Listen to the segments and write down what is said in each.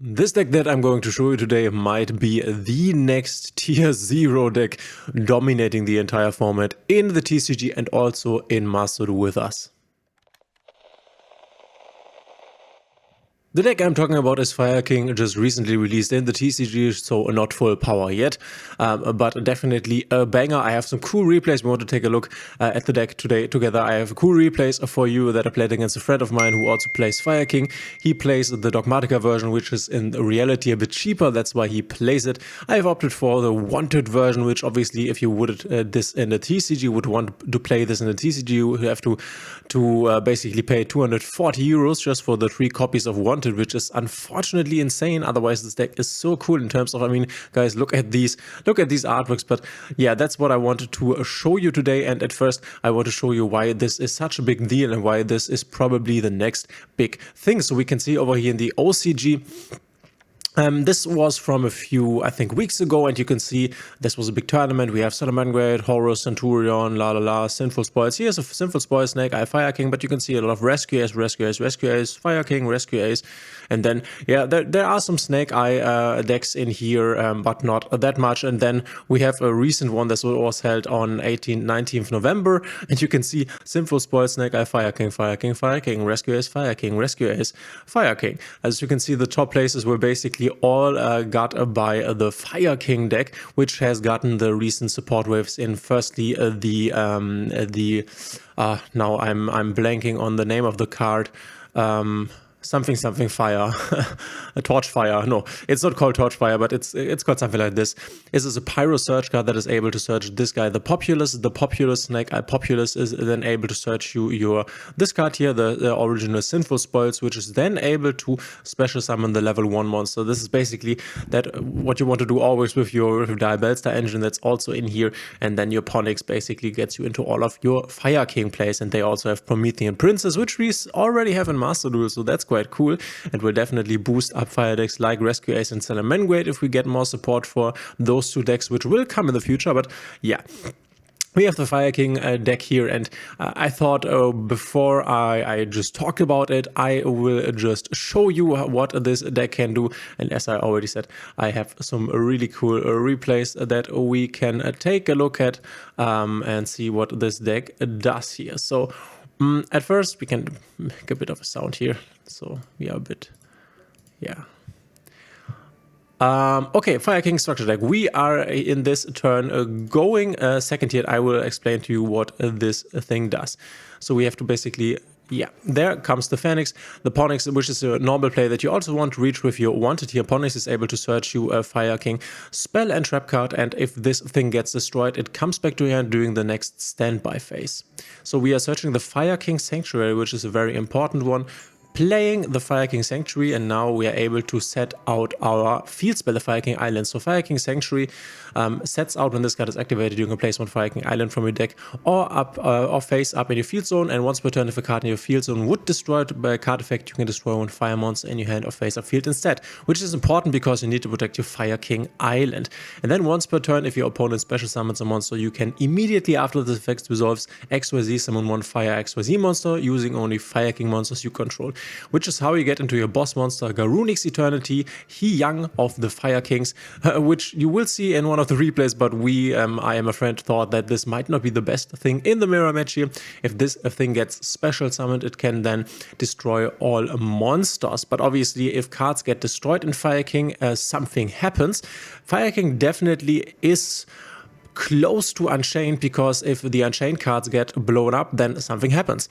This deck that I'm going to show you today might be the next tier 0 deck dominating the entire format in the TCG and also in Master Duel with us. The deck I'm talking about is Fire King, just recently released in the TCG, so not full power yet, but definitely a banger. I have some cool replays. We want to take a look at the deck today together. I have cool replays for you that I played against a friend of mine who also plays Fire King. He plays the Dogmatica version, which is in reality a bit cheaper. That's why he plays it. I have opted for the Wanted version, which obviously if you would this in the TCG would want to play this in the TCG, you have to basically pay 240 euros just for the 3 copies of Wanted, which is unfortunately insane. Otherwise, this deck is so cool in terms of, I mean, guys, look at these artworks. But yeah, that's what I wanted to show you today. And at first, I want to show you why this is such a big deal and why this is probably the next big thing. So we can see over here in the OCG. This was from a few, I think, weeks ago, and you can see this was a big tournament. We have Salamangreat, Horus, Centurion, Sinful Spoils. Here's a Sinful Spoil Snake, I Fire King, but you can see a lot of Rescue Ace, Fire King, Rescue Ace. And then, yeah, there are some Snake Eye decks in here, but not that much. And then we have a recent one that was held on 19th November, and you can see Sinful Spoil Snake Eye, Fire King, Rescue Ace, Fire King, Rescue Ace, Fire King. As you can see, the top places were basically all got by the Fire King deck, which has gotten the recent support waves in. Firstly, now I'm blanking on the name of the card. Something fire, a Torchfire. No, it's not called Torchfire, but it's called something like this. This is a Pyro Search card that is able to search this guy, the Populous Snake Eye Populous is then able to search this card here, the original Sinful Spoils, which is then able to special summon the level 1 monster. This is basically what you want to do always with your Diabellstar engine that's also in here, and then your Ponix basically gets you into all of your Fire King plays, and they also have Promethean Princess, which we already have in Master Duel, so that's quite cool and will definitely boost up fire decks like Rescue Ace and Salamangreat if we get more support for those 2 decks, which will come in the future. But yeah, we have the Fire King deck here, and I thought before I just talked about it, I will just show you what this deck can do. And as I already said, I have some really cool replays that we can take a look at and see what this deck does here. So at first, we can make a bit of a sound here, so we are a bit, yeah. Okay, Fire King structure deck. We are in this turn going second here. I will explain to you what this thing does. So we have to basically, yeah, there comes the Phoenix, the Ponix, which is a normal play that you also want to reach with your Wanted here. Ponix is able to search you a Fire King spell and trap card, and if this thing gets destroyed, it comes back to your hand during the next standby phase. So we are searching the Fire King Sanctuary, which is a very important one, playing the Fire King Sanctuary, and now we are able to set out our field spell, the Fire King Island. So Fire King Sanctuary sets out when this card is activated. You can place 1 Fire King Island from your deck or face up in your field zone, and once per turn, if a card in your field zone would destroy it by a card effect, you can destroy 1 fire monster in your hand or face up field instead, which is important because you need to protect your Fire King Island. And then once per turn, if your opponent special summons a monster, you can immediately after this effect resolves XYZ summon 1 Fire XYZ monster using only Fire King monsters you control, which is how you get into your boss monster, Garunix Eternity, He Young of the Fire Kings, which you will see in one of the replays, but I am a friend, thought that this might not be the best thing in the mirror match here. If this thing gets special summoned, it can then destroy all monsters. But obviously, if cards get destroyed in Fire King, something happens. Fire King definitely is close to Unchained, because if the Unchained cards get blown up, then something happens.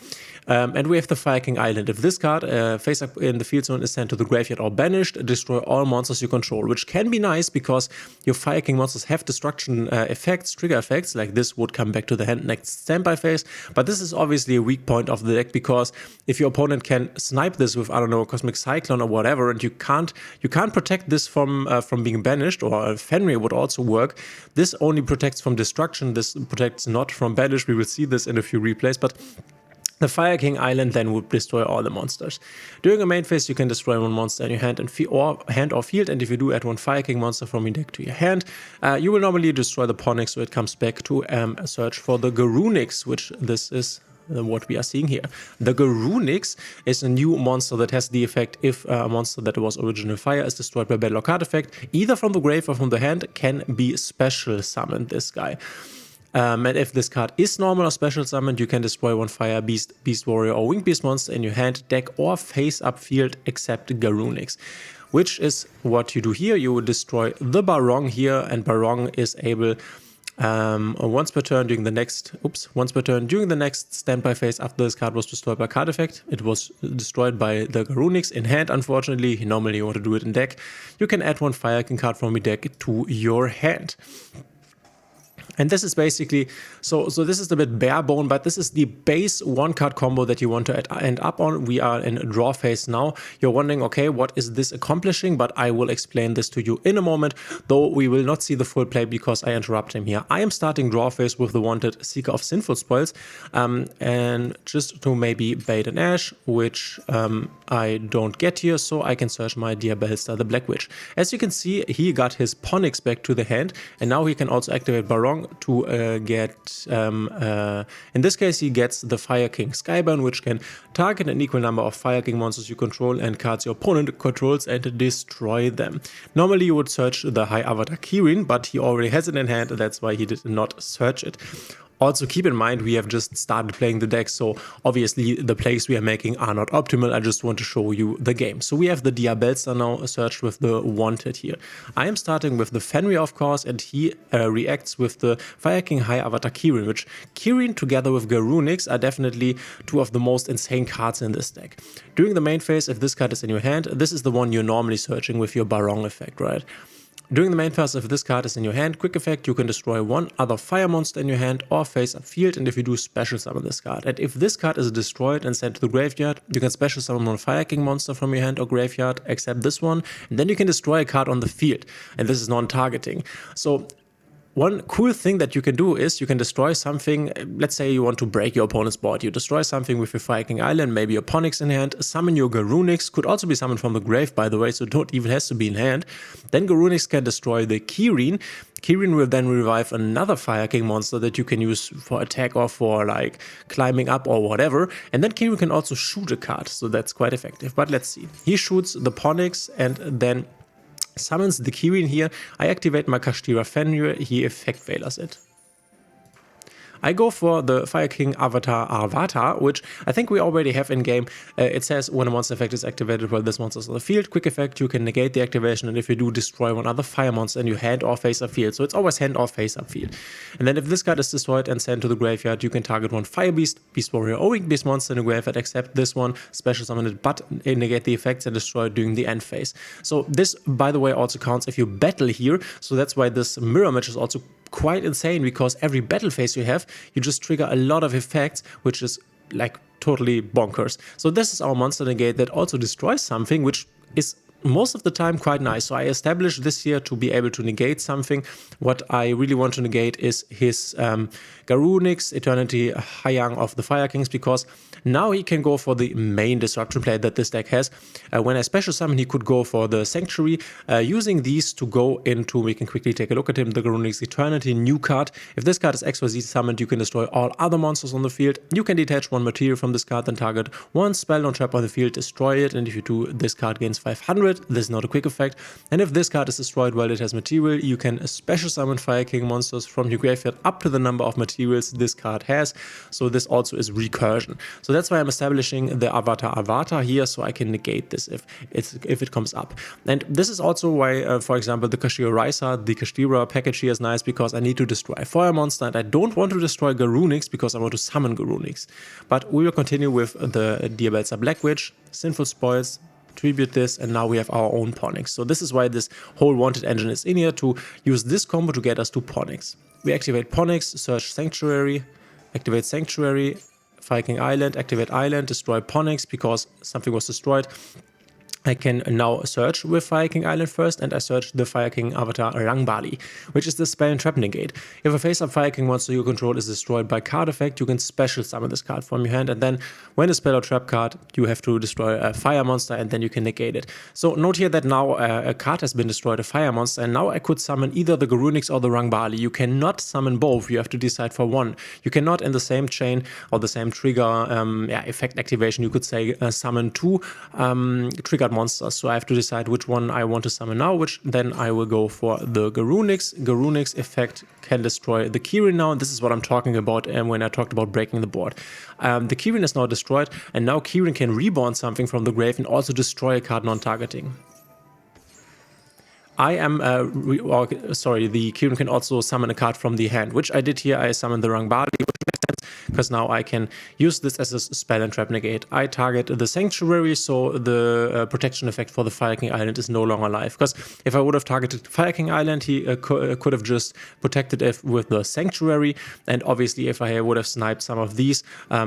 And we have the Fire King Island. If this card face up in the field zone is sent to the graveyard or banished, destroy all monsters you control, which can be nice because your Fire King monsters have destruction effects, trigger effects, like this would come back to the hand next standby phase. But this is obviously a weak point of the deck, because if your opponent can snipe this with, I don't know, Cosmic Cyclone or whatever, and you can't protect this from being banished, or Fenrir would also work. This only protects from destruction. This protects not from banish. We will see this in a few replays, but the Fire King Island then would destroy all the monsters. During a main phase, you can destroy 1 monster in your hand or field, and if you do add 1 Fire King monster from your deck to your hand, you will normally destroy the Ponix, so it comes back to search for the Garunix, which this is what we are seeing here. The Garunix is a new monster that has the effect if a monster that was original fire is destroyed by battle or card effect, either from the grave or from the hand, can be special summoned, this guy. And if this card is normal or special summoned, you can destroy one fire beast, beast warrior, or winged beast monster in your hand, deck, or face up field except Garunix. Which is what you do here. You would destroy the Barong here, and Barong is able once per turn during the next standby phase after this card was destroyed by card effect. It was destroyed by the Garunix in hand, unfortunately. Normally you want to do it in deck. You can add one Fire King card from your deck to your hand. And this is basically, so this is a bit bare bone, but this is the base one card combo that you want to end up on. We are in draw phase now. You're wondering, okay, what is this accomplishing? But I will explain this to you in a moment, though we will not see the full play because I interrupt him here. I am starting draw phase with the wanted Seeker of Sinful Spoils, and just to maybe bait an Ash, which I don't get here, so I can search my Diabellstar, the Black Witch. As you can see, he got his Ponix back to the hand, and now he can also activate Barong to get, in this case, he gets the Fire King Skyburn, which can target an equal number of Fire King monsters you control and cards your opponent controls and destroy them. Normally you would search the High Avatar Kirin, but he already has it in hand, and that's why he did not search it. Also, keep in mind, we have just started playing the deck, so obviously the plays we are making are not optimal. I just want to show you the game. So we have the Diabellstar now searched with the wanted here. I am starting with the Fenrir, of course, and he reacts with the Fire King High Avatar Kirin, which Kirin together with Garunix are definitely two of the most insane cards in this deck. During the main phase, if this card is in your hand, this is the one you're normally searching with your Barong effect, right? During the main phase, if this card is in your hand, quick effect, you can destroy one other fire monster in your hand or face up field, and if you do, special summon this card. And if this card is destroyed and sent to the graveyard, you can special summon one Fire King monster from your hand or graveyard, except this one, and then you can destroy a card on the field, and this is non-targeting. So one cool thing that you can do is you can destroy something. Let's say you want to break your opponent's board. You destroy something with your Fire King Island, maybe your Ponix in hand, summon your Garunix, could also be summoned from the grave, by the way, so don't even has to be in hand. Then Garunix can destroy the Kirin. Kirin will then revive another Fire King monster that you can use for attack or for like climbing up or whatever. And then Kirin can also shoot a card, so that's quite effective. But let's see. He shoots the Ponix and then summons the Kirin here. I activate my Kashtira Fenrir, he effect failures it. I go for the Fire King Avatar, which I think we already have in game. It says when a monster effect is activated while this monster is on the field, quick effect, you can negate the activation, and if you do, destroy one other fire monster in your hand or face up field. So it's always hand or face up field. And then if this card is destroyed and sent to the graveyard, you can target one Fire Beast, Beast Warrior, or Winged Beast monster in the graveyard, except this one, special summon it, but negate the effects and destroy it during the end phase. So this, by the way, also counts if you battle here. So that's why this mirror match is also quite insane, because every battle phase you have, you just trigger a lot of effects, which is like totally bonkers. So this is our monster negate that also destroys something, which is most of the time quite nice. So I established this here to be able to negate something. What I really want to negate is his Garunix, Eternity Hayang of the Fire Kings, because now he can go for the main disruption play that this deck has. When I special summon, he could go for the Sanctuary, using these to go into, we can quickly take a look at him, the Garunix Eternity, new card. If this card is XYZ summoned, you can destroy all other monsters on the field. You can detach one material from this card and target one spell or trap on the field, destroy it, and if you do, this card gains 500. This is not a quick effect. And if this card is destroyed while it has material, you can special summon Fire King monsters from your graveyard up to the number of materials this card has. So this also is recursion. So that's why I'm establishing the Avatar here, so I can negate this if it comes up. And this is also why, for example, the Kashtira package here is nice, because I need to destroy a fire monster, and I don't want to destroy Garunix because I want to summon Garunix. But we will continue with the Diabellstar Black Witch, Sinful Spoils, tribute this, and now we have our own Ponix. So this is why this whole wanted engine is in here, to use this combo to get us to Ponix. We activate Ponix, search Sanctuary, activate Sanctuary, Fire King Island, activate Island, destroy Ponix because something was destroyed. I can now search with Fire King Island first, and I search the Fire King avatar Rangbali, which is the spell and trap negate. If a face-up Fire King monster you control is destroyed by card effect, you can special summon this card from your hand, and then when a spell or trap card, you have to destroy a fire monster, and then you can negate it. So note here that now a card has been destroyed, a fire monster, and now I could summon either the Garunix or the Rangbali. You cannot summon both, you have to decide for one. You cannot in the same chain or the same trigger effect activation, you could say summon two triggered monsters, so I have to decide which one I want to summon now, which then I will go for the Garunix. Garunix effect can destroy the Kirin now, and this is what I'm talking about when I talked about breaking the board. The Kirin is now destroyed, and now Kirin can reborn something from the grave and also destroy a card non-targeting. I am, the Kirin can also summon a card from the hand, which I did here. I summoned the Rangbali, which makes sense, because now I can use this as a spell and trap negate. I target the Sanctuary, so the protection effect for the Fire King Island is no longer alive. Because if I would have targeted Fire King Island, he could have just protected it with the Sanctuary, and obviously if I would have sniped some of these,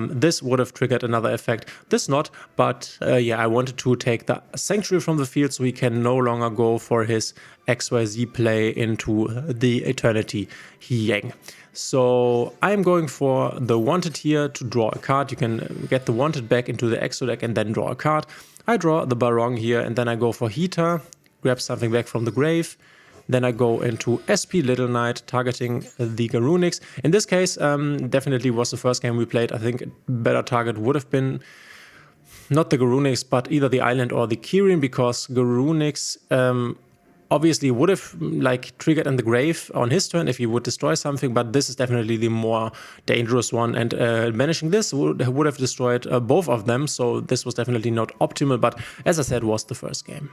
this would have triggered another effect. This not, but yeah, I wanted to take the Sanctuary from the field so he can no longer go for his XYZ play into the Eternity Yang. So I'm going for the Wanted here to draw a card. You can get the Wanted back into the Exo deck and then draw a card. I draw the Barong here, and then I go for Heater, grab something back from the grave. Then I go into SP Little Knight, targeting the Garunix. In this case, definitely was the first game we played. I think a better target would have been not the Garunix, but either the Island or the Kirin, because Garunix obviously would have like triggered in the grave on his turn if he would destroy something, but this is definitely the more dangerous one, and managing this would have destroyed both of them, so this was definitely not optimal, but as I said, was the first game.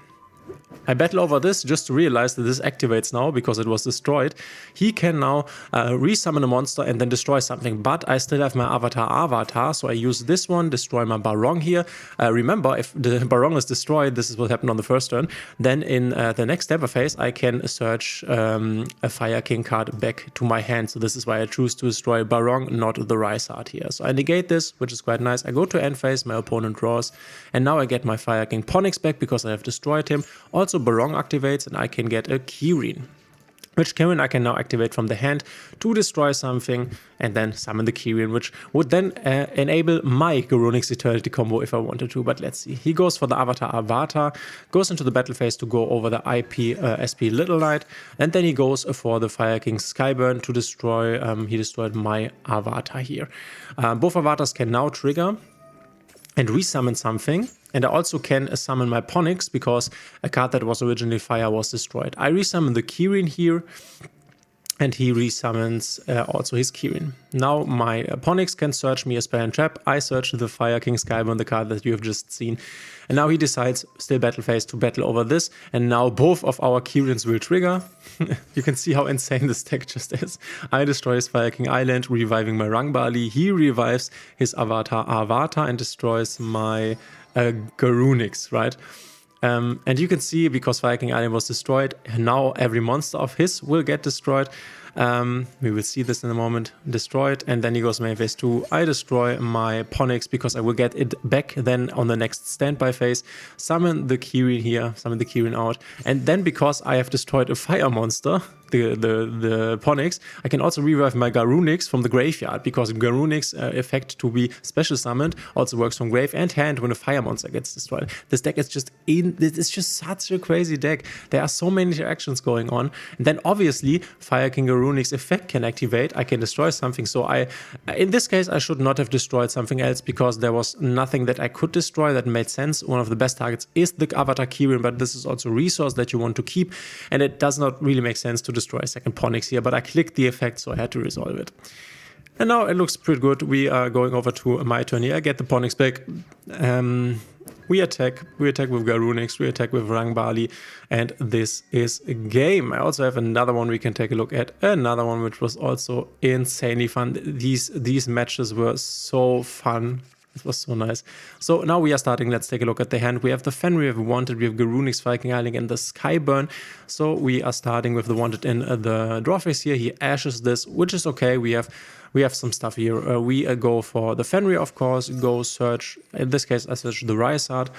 I battle over this just to realize that this activates now because it was destroyed. He can now resummon a monster and then destroy something, but I still have my avatar, so I use this one, destroy my Barong here. Remember, if the Barong is destroyed, this is what happened on the first turn, then in the next step phase I can search a Fire King card back to my hand, so this is why I choose to destroy Barong, not the Rysart here. So I negate this, which is quite nice. I go to end phase, my opponent draws, and now I get my Fire King Ponix back because I have destroyed him. Also Barong activates and I can get a Kirin, which Kirin I can now activate from the hand to destroy something and then summon the Kirin, which would then enable my Garunix Eternity combo if I wanted to, but let's see. He goes for the Avatar, goes into the battle phase to go over the IP SP Little Knight, and then he goes for the Fire King Skyburn to destroy, he destroyed my Avatar here. Both avatars can now trigger and resummon something, and I also can summon my Ponix because a card that was originally fire was destroyed. I resummon the Kirin here, and he resummons also his Kirin. Now my Ponix can search me a spell and trap. I search the Fire King Skyburn, the card that you have just seen. And now he decides, still battle phase, to battle over this. And now both of our Kirins will trigger. You can see how insane this deck just is. I destroy his Fire King Island, reviving my Rangbali. He revives his Avatar and destroys my Garunix, right? And you can see, because Fire King Island was destroyed, now every monster of his will get destroyed. We will see this in a moment. Destroyed, and then he goes main phase 2. I destroy my Ponix because I will get it back then on the next standby phase. Summon the Kirin here, summon the Kirin out, and then because I have destroyed a fire monster, the Ponix, I can also revive my Garunix from the graveyard, because Garunix effect to be special summoned also works from grave and hand when a fire monster gets destroyed. This deck is just it's just such a crazy deck. There are so many interactions going on, and then obviously Fire King Garunix effect can activate. I can destroy something, so in this case I should not have destroyed something else, because there was nothing that I could destroy that made sense. One of the best targets is the Avatar Kirin, but this is also a resource that you want to keep, and it does not really make sense to destroy a second Ponix here, but I clicked the effect, so I had to resolve it. And now it looks pretty good. We are going over to my turn here. I get the Ponix back. We attack with Garunix, we attack with Rangbali, and this is a game. I also have another one we can take a look at, another one which was also insanely fun. These matches were so fun. It was so nice. So now we are starting. Let's take a look at the hand. We have the Fenrir, we have Wanted, we have Garunix, Fire King Island, and the Skyburn. So we are starting with the Wanted in the draw phase here. He ashes this, which is okay. We have some stuff here. We go for the Fenrir, of course, go search. In this case, I search the Rysart.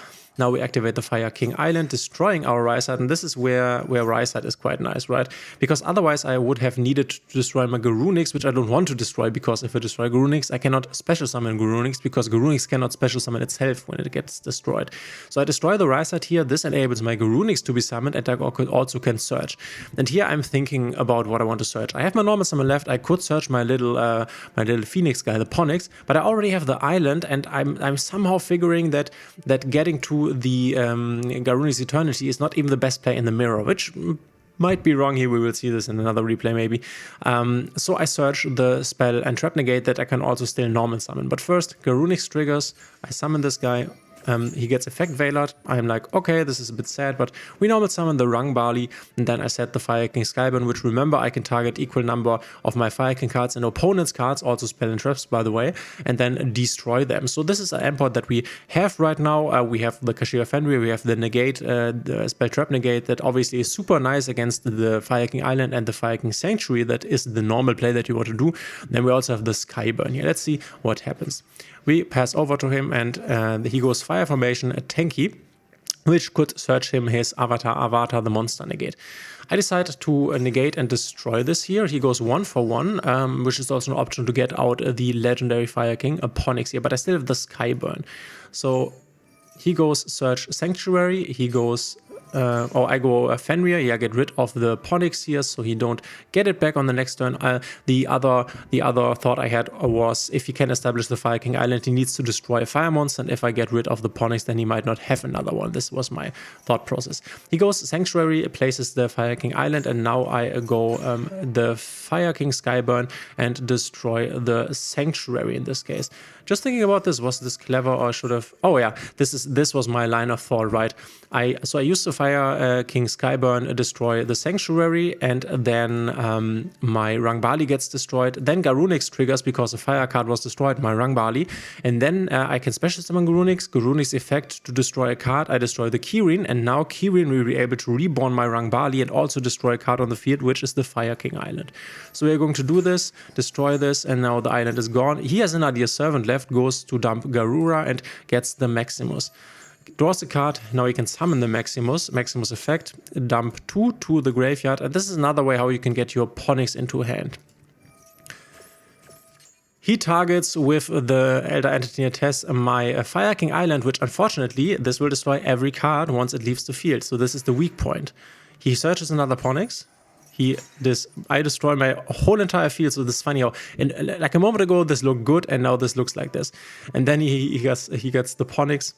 Now we activate the Fire King Island, destroying our Rysite, and this is where Rysite is quite nice, right? Because otherwise I would have needed to destroy my Garunix, which I don't want to destroy, because if I destroy Garunix, I cannot special summon Garunix, because Garunix cannot special summon itself when it gets destroyed. So I destroy the Rysite here, this enables my Garunix to be summoned, and I also can search. And here I'm thinking about what I want to search. I have my normal summon left, I could search my little Phoenix guy, the Ponix, but I already have the island, and I'm somehow figuring that getting to the Garunix Eternity is not even the best play in the mirror, which might be wrong here. We will see this in another replay maybe. So I search the spell and Trap Negate that I can also still normal summon. But first, Garunix triggers, I summon this guy. He gets Effect Veiled. I'm like, okay, this is a bit sad, but we normal summon the Rung Barley, and then I set the Fire King Skyburn, which, remember, I can target equal number of my Fire King cards and opponent's cards, also spell and traps, by the way, and then destroy them. So this is an import that we have right now. We have the Kashira Fenrir, we have the Negate, the Spell Trap Negate, that obviously is super nice against the Fire King Island and the Fire King Sanctuary. That is the normal play that you want to do. Then we also have the Skyburn here. Let's see what happens. We pass over to him, and he goes Fire Formation at Tenki, which could search him his Avatar, the Monster Negate. I decide to negate and destroy this here. He goes 1 for 1, which is also an option to get out the legendary Fire King, a Ponix here, but I still have the Skyburn. So he goes search Sanctuary, he goes I go Fenrir, yeah, get rid of the Ponix here, so he don't get it back on the next turn. The other thought I had was, if he can establish the Fire King Island, he needs to destroy a fire monster, and if I get rid of the Ponix, then he might not have another one. This was my thought process. He goes Sanctuary, places the Fire King Island, and now I go the Fire King Skyburn and destroy the Sanctuary in this case. Just thinking about this, was this clever, or should have... Oh yeah, this was my line of thought, right? So I used the Fire King Skyburn, destroy the Sanctuary, and then my Rangbali gets destroyed. Then Garunix triggers because the fire card was destroyed, my Rangbali. And then I can special summon Garunix effect to destroy a card. I destroy the Kirin, and now Kirin will be able to reborn my Rangbali and also destroy a card on the field, which is the Fire King Island. So we're going to do this, destroy this, and now the island is gone. He has an Nadir Servant left, goes to dump Garura and gets the Maximus. Draws a card, now he can summon the Maximus effect, dump 2 to the graveyard, and this is another way how you can get your Ponix into hand. He targets with the Elder Entity Test my Fire King Island, which unfortunately, this will destroy every card once it leaves the field, so this is the weak point. He searches another Ponix. I destroy my whole entire field, so this is funny how, like a moment ago, this looked good, and now this looks like this. And then he gets the Ponix,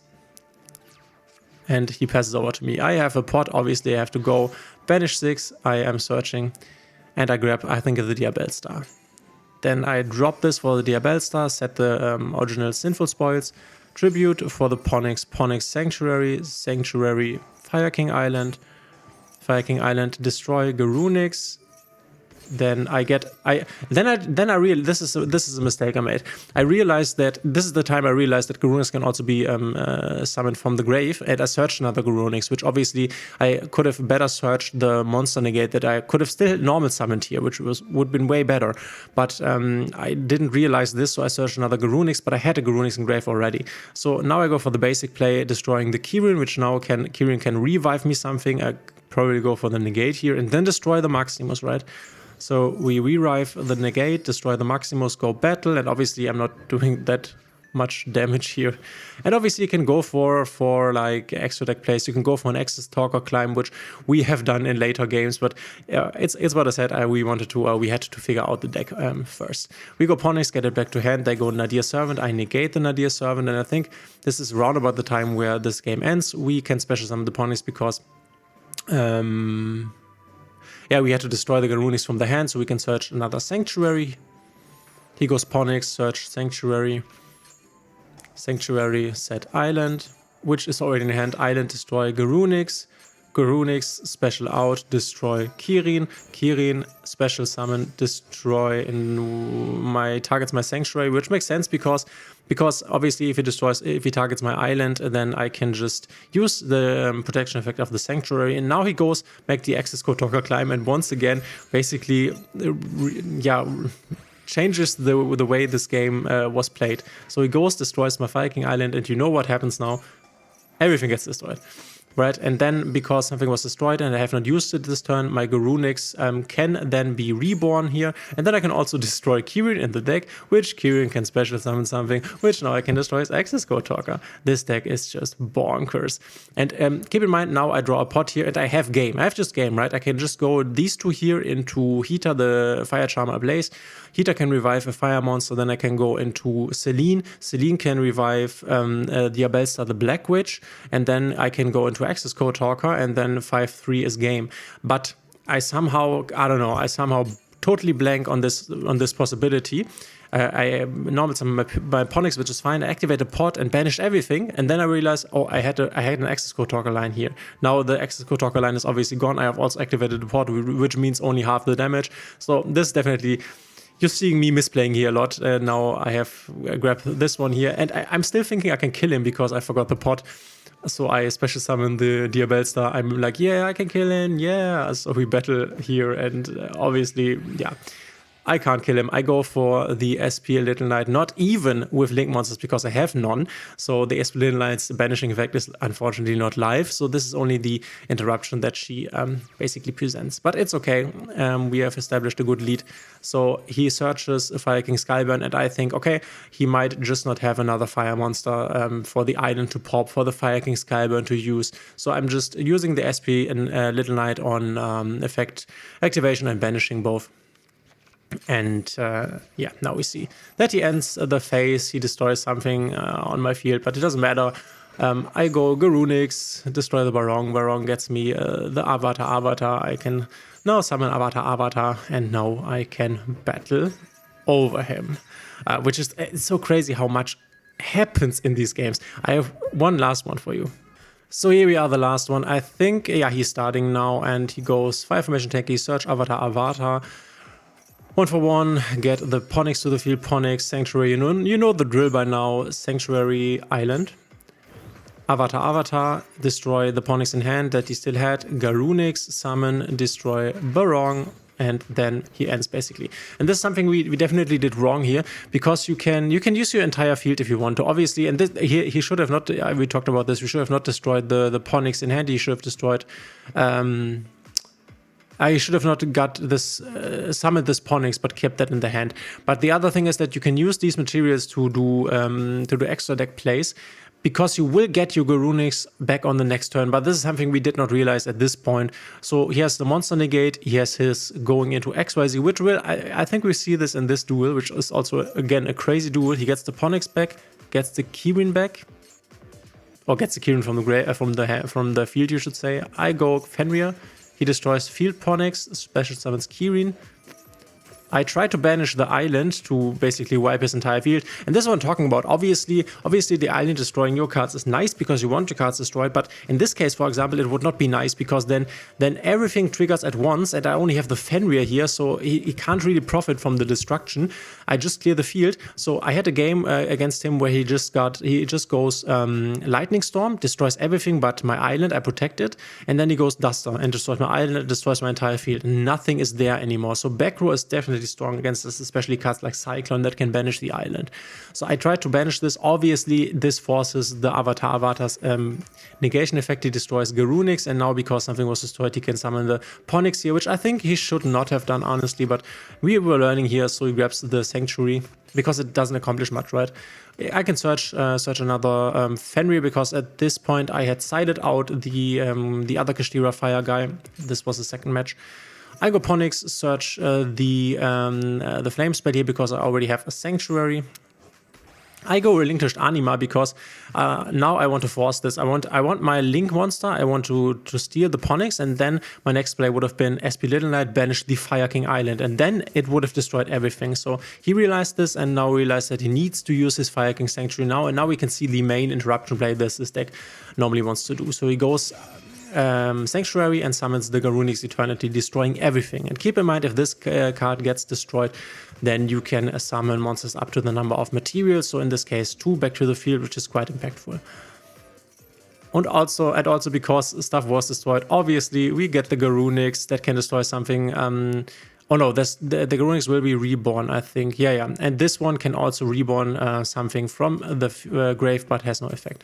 and he passes over to me. I have a pot, obviously I have to go banish 6, I am searching, and I grab, I think, the Diabell Star. Then I drop this for the Diabell Star, set the original Sinful Spoils, tribute for the Ponix Sanctuary, Fire King Island, destroy Garunix. Then this is a mistake I made. I realized that this is the time I realized that Garunix can also be summoned from the grave, and I searched another Garunix, which obviously I could have better searched the Monster Negate that I could have still normal summoned here, which would have been way better. But I didn't realize this, so I searched another Garunix, but I had a Garunix in grave already. So now I go for the basic play, destroying the Kirin, which now Kirin can revive me something. I probably go for the Negate here, and then destroy the Maximus, right? So we re-rive the Negate, destroy the Maximus, go battle, and obviously I'm not doing that much damage here. And obviously you can go for like extra deck plays, you can go for an Access Talk or Climb, which we have done in later games, but it's what I said, we had to figure out the deck first. We go Ponix, get it back to hand, they go Nadir Servant, I negate the Nadir Servant, and I think this is around about the time where this game ends. We can special summon the Ponix because yeah, we had to destroy the Garunix from the hand, so we can search another Sanctuary. He goes Ponix, search Sanctuary, set Island, which is already in hand. Island, destroy Garunix, special out, destroy Kirin, special summon, destroy targets my Sanctuary, which makes sense because obviously if he targets my island, then I can just use the protection effect of the Sanctuary. And now he goes back the Access Code Talker Climb, and once again basically changes the way this game was played. So he goes, destroys my Fire King Island, and you know what happens now. everything gets destroyed. Right, and then because something was destroyed and I have not used it this turn, my Garunix can then be reborn here, and then I can also destroy Kirin in the deck, which Kirin can special summon something, which now I can destroy as Access Code Talker. This deck is just bonkers. And keep in mind, now I draw a pot here and I have game. I have just game, right? I can just go these two here into Heater, the Fire Charmer Ablaze. Heater can revive a fire monster, then I can go into Celine. Celine can revive Diabellstar, the Black Witch, and then I can go into Access Code Talker, and then 5/3 is game. But I somehow, I don't know, I somehow totally blank on this possibility. I normal summon my Ponix, which is fine. I activate a pot and banished everything, and then I realized, oh, I had an Access Code Talker line here. Now the Access Code Talker line is obviously gone. I have also activated the pot, which means only half the damage. So this definitely. You're seeing me misplaying here a lot. Now I have grabbed this one here, and I'm still thinking I can kill him because I forgot the pot. So I special summon the Diabellstar. I'm like, yeah, I can kill him, yeah. So we battle here, and obviously, yeah, I can't kill him. I go for the SP Little Knight, not even with Link monsters because I have none. So the SP Little Knight's banishing effect is unfortunately not live. So this is only the interruption that she basically presents. But it's okay. We have established a good lead. So he searches Fire King Skyburn, and I think, okay, he might just not have another fire monster for the island to pop, for the Fire King Skyburn to use. So I'm just using the SP and Little Knight on effect activation and banishing both. And yeah, now we see that he ends the phase, he destroys something on my field, but it doesn't matter. I go Garunix, destroy the Barong. Barong gets me the Avatar. I can now summon Avatar, and now I can battle over him. Which is it's so crazy how much happens in these games. I have one last one for you. So here we are, the last one. I think, yeah, he's starting now, and he goes 5 formation techie, search Avatar. 1 for 1, get the Ponix to the field, Ponix, Sanctuary, you know the drill by now, Sanctuary Island. Avatar, destroy the Ponix in hand that he still had, Garunix, summon, destroy Barong, and then he ends basically. And this is something we definitely did wrong here, because you can use your entire field if you want to, obviously, and this, he should have not, we talked about this, we should have not destroyed the Ponix in hand, he should have destroyed, I should have not got this, summoned this Ponix, but kept that in the hand. But the other thing is that you can use these materials to do extra deck plays, because you will get your Garunix back on the next turn. But this is something we did not realize at this point. So he has the monster negate, he has his going into XYZ, which will, I think we see this in this duel, which is also, again, a crazy duel. He gets the Ponix back, gets the Kirin back, or gets the Kirin from the field, you should say. I go Fenrir. He destroys field Ponix, special summons Kirin. I try to banish the island to basically wipe his entire field. And this is what I'm talking about. Obviously the island destroying your cards is nice because you want your cards destroyed. But in this case, for example, it would not be nice because then everything triggers at once. And I only have the Fenrir here, so he can't really profit from the destruction. I just clear the field. So I had a game against him where he just goes Lightning Storm, destroys everything but my island. I protect it. And then he goes Duster and destroys my island and destroys my entire field. Nothing is there anymore. So back row is definitely strong against this, especially cards like Cyclone that can banish the island. So I tried to banish this. Obviously, this forces the Avatar's negation effect. He destroys Garunix, and now because something was destroyed, he can summon the Ponix here, which I think he should not have done, honestly, but we were learning here, so he grabs the Sanctuary because it doesn't accomplish much, right? I can search another Fenrir because at this point I had sided out the other Kashtira Fire guy. This was the second match. I go Ponix, search the Flame spell here because I already have a Sanctuary. I go Relinquished Anima because now I want to force this. I want my Link monster. I want to steal the Ponix, and then my next play would have been SP Little Knight, banish the Fire King Island, and then it would have destroyed everything. So he realized this and now realized that he needs to use his Fire King Sanctuary now, and now we can see the main interruption play this deck normally wants to do. So he goes Sanctuary and summons the Garunix Eternity, destroying everything. And keep in mind, if this card gets destroyed, then you can summon monsters up to the number of materials. So in this case, 2 back to the field, which is quite impactful. And also because stuff was destroyed, obviously we get the Garunix that can destroy something. Oh no, the Garunix will be reborn, I think. Yeah. And this one can also reborn something from the grave, but has no effect.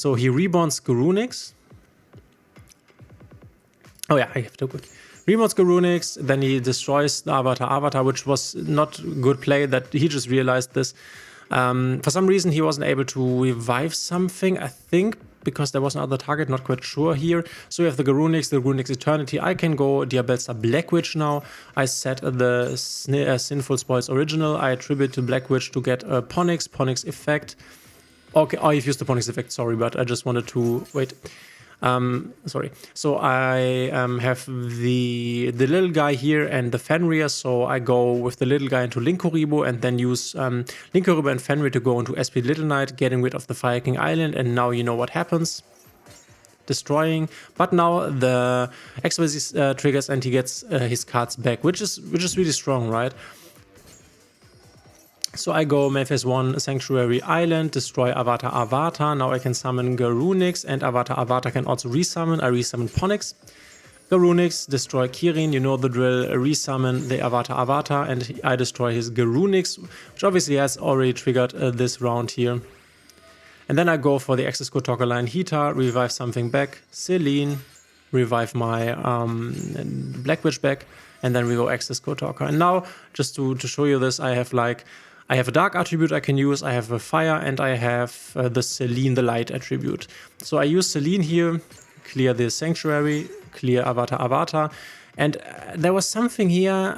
So he reborns Garunix. Oh yeah, I have to quick. Remotes Garunix, then he destroys the Avatar, which was not good play, that he just realized this. For some reason, he wasn't able to revive something, I think, because there was another target, not quite sure here. So we have the Garunix Eternity. I can go Diabellstar Black Witch now. I set the Sinful Spoils Original. I attribute to Black Witch to get a Ponix effect. Okay, oh, you've used the Ponix effect, sorry, but I just wanted to, wait. Sorry. So I have the little guy here and the Fenrir, so I go with the little guy into Linkuriboh and then use Linkuriboh and Fenrir to go into SP Little Knight, getting rid of the Fire King Island, and now you know what happens. Destroying, but now the XYZ triggers and he gets his cards back, which is really strong, right? So I go main phase 1, Sanctuary Island, destroy Avatar. Now I can summon Garunix, and Avatar can also resummon. I resummon Ponix. Garunix, destroy Kirin, you know the drill, resummon the Avatar, and I destroy his Garunix, which obviously has already triggered this round here. And then I go for the Access Code Talker line Hita, revive something back, Celine, revive my Black Witch back, and then we go Access Code Talker. And now, just to show you this, I have a Dark attribute I can use, I have a Fire, and I have the Celine, the Light attribute. So I use Celine here, clear the Sanctuary, clear Avatar, and there was something here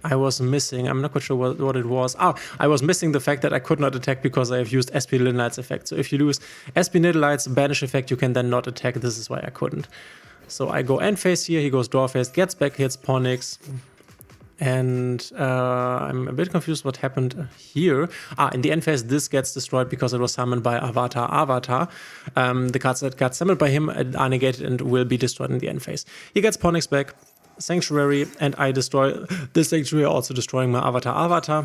I was missing. I'm not quite sure what it was. I was missing the fact that I could not attack because I have used SP Little Knight's effect. So if you lose SP Little Knight's banish effect, you can then not attack. This is why I couldn't. So I go end phase here, he goes draw phase, gets back, hits Ponix. And I'm a bit confused what happened here. In the end phase, this gets destroyed because it was summoned by Avatar. The cards that got summoned by him are negated and will be destroyed in the end phase. He gets Ponix back, Sanctuary, and I destroy this Sanctuary, also destroying my Avatar.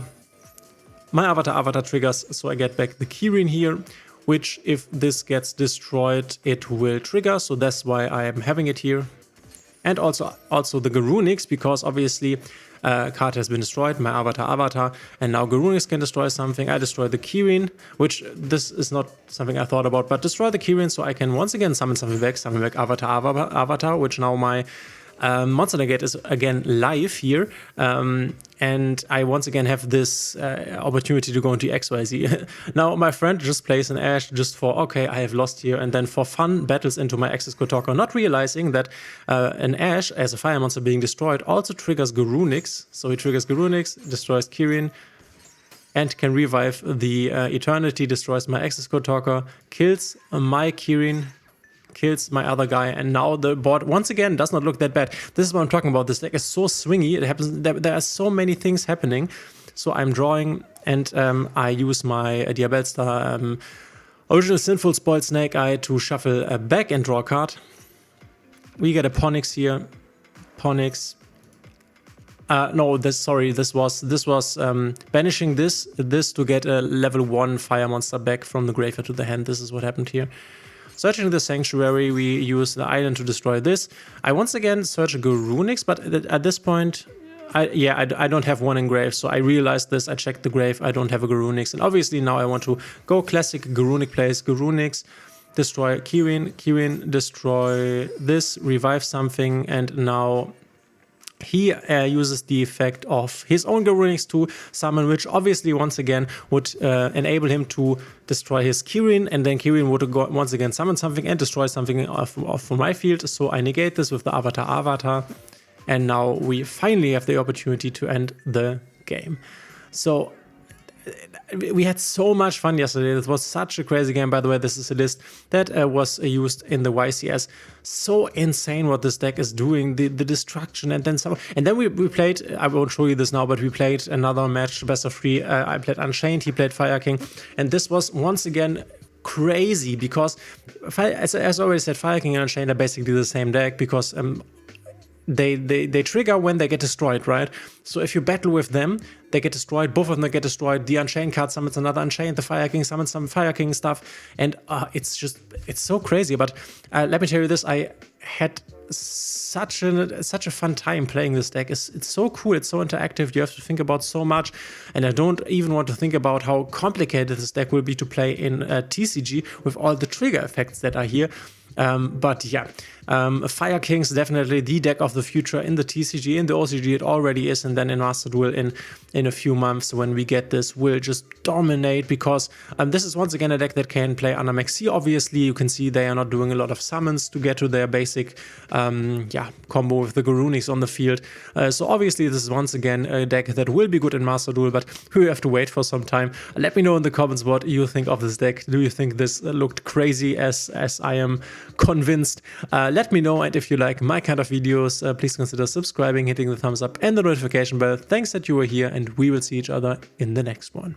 My Avatar triggers, so I get back the Kirin here, which if this gets destroyed, it will trigger. So that's why I am having it here. And also the Garunix, because obviously card has been destroyed, my Avatar, and now Garunix can destroy something. I destroy the Kirin, which this is not something I thought about, but destroy the Kirin so I can once again summon something back Avatar, which now my Monster Negate is again live here, and I once again have this opportunity to go into XYZ. Now my friend just plays an Ash just for, okay, I have lost here, and then for fun battles into my Access Code Talker, not realizing that an Ash as a fire monster being destroyed also triggers Garunix. So he triggers Garunix, destroys Kirin, and can revive the Eternity, destroys my Access Code Talker, kills my Kirin, kills my other guy, and now the board once again does not look that bad. This is what I'm talking about. This deck is so swingy. It happens. There are so many things happening. So I'm drawing, and I use my Diabellstar Original Sinful Spoiled Snake Eye to shuffle back and draw a card. We get a Ponix here. Ponix. No, this was banishing this to get a level 1 fire monster back from the graveyard to the hand. This is what happened here. Searching the Sanctuary, we use the island to destroy this. I once again search Garunix, but at this point, I don't have one in grave, so I realized this. I checked the grave, I don't have a Garunix, and obviously now I want to go classic Garunic plays. Garunix, destroy Kirin, destroy this, revive something, and now he uses the effect of his own Garunix to summon, which obviously once again would enable him to destroy his Kirin, and then Kirin would go once again summon something and destroy something from my field. So I negate this with the Avatar, and now we finally have the opportunity to end the game. So we had so much fun yesterday. This was such a crazy game. By the way, this is a list that was used in the YCS. So insane what this deck is doing, the destruction, and then we played, I won't show you this now, but we played another match, best of 3. I played Unchained, he played Fire King, and this was once again crazy because, as I already said, Fire King and Unchained are basically the same deck because they trigger when they get destroyed, right? So if you battle with them, they get destroyed, both of them get destroyed, the Unchained card summons another Unchained, the Fire King summons some Fire King stuff, and it's so crazy. But let me tell you this, I had such a fun time playing this deck. It's so cool, it's so interactive, you have to think about so much, and I don't even want to think about how complicated this deck will be to play in TCG with all the trigger effects that are here. But yeah, Fire King's definitely the deck of the future in the TCG. In the OCG it already is, and then in Master Duel in a few months when we get this will just dominate, because this is once again a deck that can play under Maxi. Obviously you can see they are not doing a lot of summons to get to their basic combo with the Garuniks on the field. So obviously this is once again a deck that will be good in Master Duel, but we have to wait for some time. Let me know in the comments what you think of this deck. Do you think this looked crazy as I am convinced? Let me know, and if you like my kind of videos, please consider subscribing, hitting the thumbs up and the notification bell. Thanks that you were here, and we will see each other in the next one.